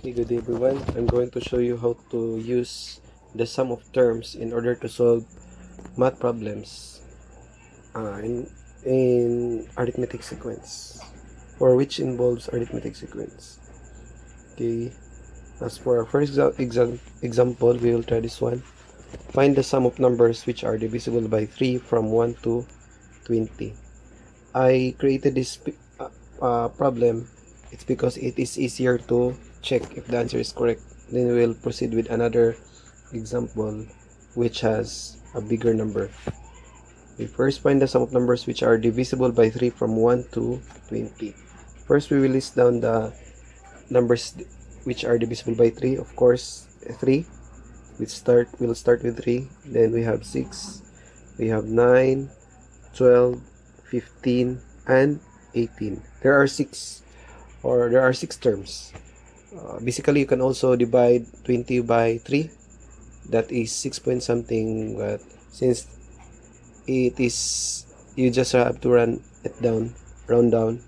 Okay, good day everyone. I'm going to show you how to use the sum of terms in order to solve math problems in arithmetic sequence, or which involves arithmetic sequence. Okay, as for our first example, we will try this one. Find the sum of numbers which are divisible by 3 from 1 to 20. I created this problem. It's because it is easier to check if the answer is correct. Then we will proceed with another example which has a bigger number. We first find the sum of numbers which are divisible by 3 from 1 to 20. First, we will list down the numbers which are divisible by 3. Of course, 3. We'll start with 3. Then we have 6. We have 9, 12, 15, and 18. There are 6 terms. Basically, you can also divide 20 by 3. That is 6 point something, but since it is, you just have to round down,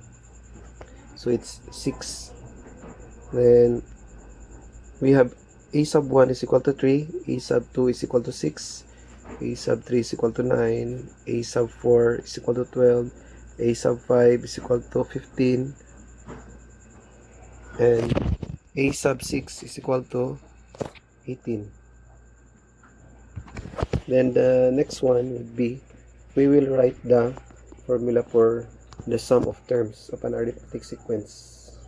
so it's 6. Then we have a sub 1 is equal to 3, a sub 2 is equal to 6, a sub 3 is equal to 9, a sub 4 is equal to 12, a sub 5 is equal to 15, and a sub 6 is equal to 18. Then the next one would be, we will write the formula for the sum of terms of an arithmetic sequence.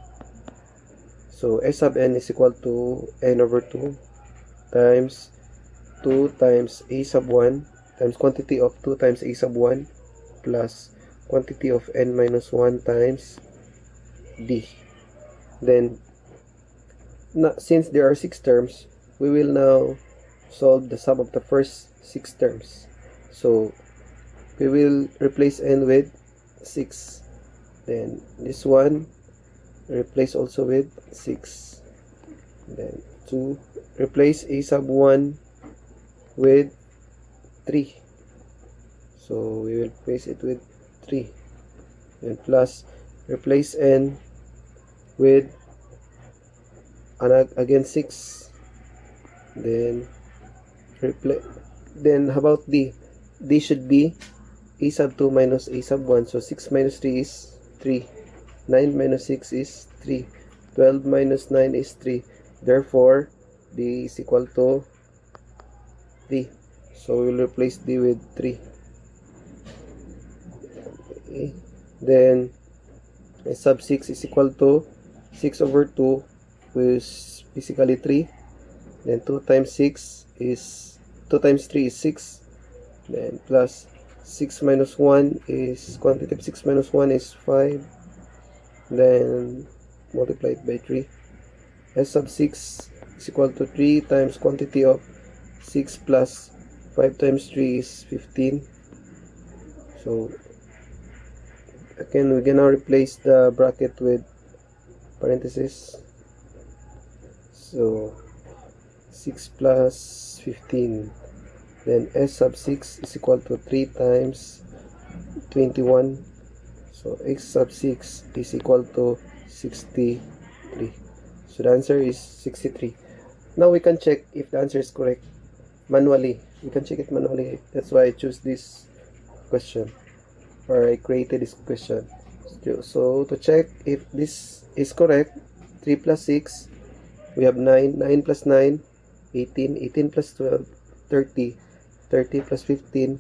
So S sub n is equal to n over 2 times 2 times a sub 1 times quantity of 2 times a sub 1 plus quantity of n minus 1 times d. Then, since there are 6 terms, we will now solve the sum of the first 6 terms. So we will replace n with 6. Then this one replace also with 6. Then 2, replace a sub 1 with 3. So we will replace it with 3. And plus, replace n with again 6. Then how about d? D should be a sub 2 minus a sub 1. So 6 minus 3 is 3. 9 minus 6 is 3. 12 minus 9 is 3. Therefore, d is equal to 3. So we will replace d with 3. Okay. Then a sub 6 is equal to 6 over 2, which is basically 3. Then 2 times 6 is 2 times 3 is 6. Then plus 6 minus 1 is quantity of 6 minus 1 is 5. Then multiply it by 3. S sub 6 is equal to 3 times quantity of 6 plus 5 times 3 is 15. So again, we can now replace the bracket with parentheses. So 6 plus 15. Then S sub 6 is equal to 3 times 21. So X sub 6 is equal to 63. So the answer is 63. Now we can check if the answer is correct manually. We can check it manually. That's why I choose this question, or I created this question. So to check if this is correct, 3 plus 6, we have 9. 9 plus 9, 18. 18 plus 12, 30. 30 plus 15,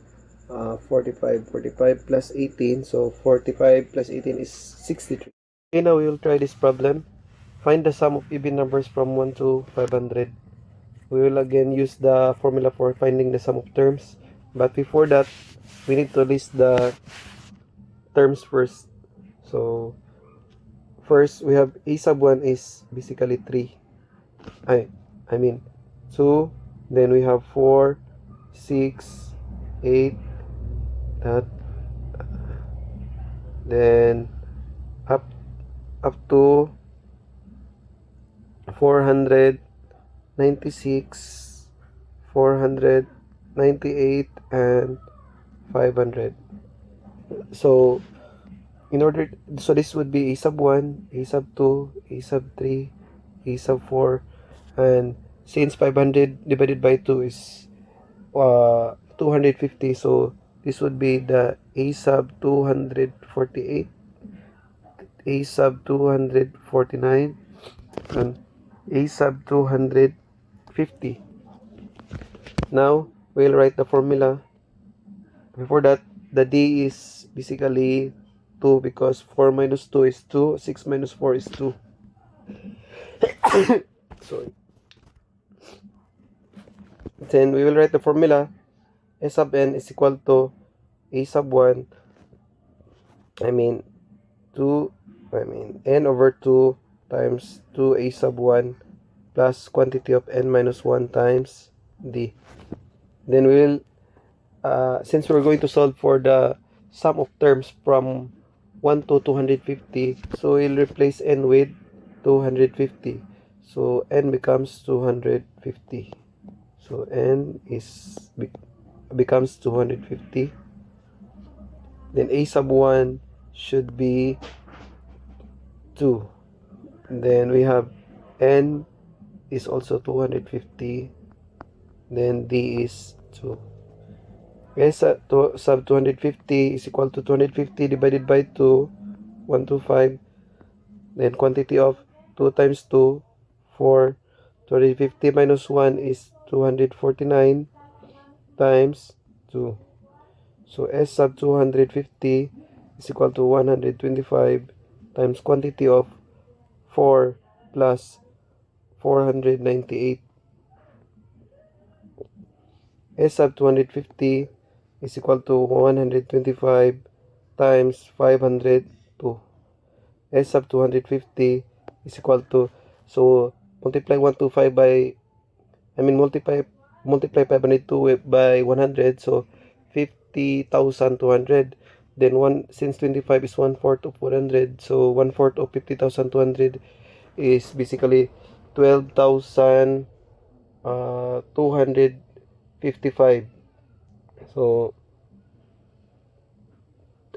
45. 45 plus 18, so 45 plus 18 is 63. Okay, now we will try this problem. Find the sum of even numbers from 1 to 500. We will again use the formula for finding the sum of terms. But before that, we need to list the terms first. So first, we have a sub 1 is basically 3. I mean 2. Then we have 4, 6, 8, that, then up to 496, 498, and 500. So this would be a sub 1, a sub 2, a sub 3, a sub 4, and since 500 divided by 2 is 250, so this would be the a sub 248, a sub 249, and a sub 250. Now we'll write the formula. Before that, the d is basically 2 because 4 minus 2 is 2, 6 minus 4 is 2. Sorry. Then we will write the formula. A sub n is equal to a sub 1, n over 2 times 2a sub 1 plus quantity of n minus 1 times d. Then we will, since we're going to solve for the sum of terms from 1 to 250, so we'll replace n with 250. So n becomes 250. So n becomes 250. Then a sub 1 should be 2. Then we have n is also 250. Then d is 2. S sub 250 is equal to 250 divided by 2, 125. Then quantity of 2 times 2, 4. 250 minus 1 is 249 times 2. So S sub 250 is equal to 125 times quantity of 4 plus 498. S sub 250 is equal to 125 times 502. S sub 250 is equal to, so multiply 125 by, multiply 502 by 100, so 50,200. Then since 25 is 1/4 of 100, so 1/4 of 50,200 is basically 12,255. So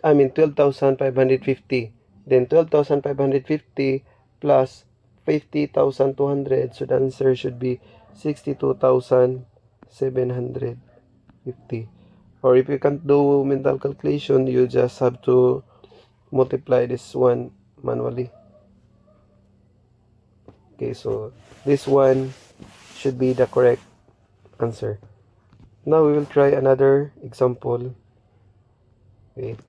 12,550. Then 12,550 plus 50,200, so the answer should be 62,750. Or if you can't do mental calculation, you just have to multiply this one manually. Okay, so this one should be the correct answer. Now we will try another example. Okay.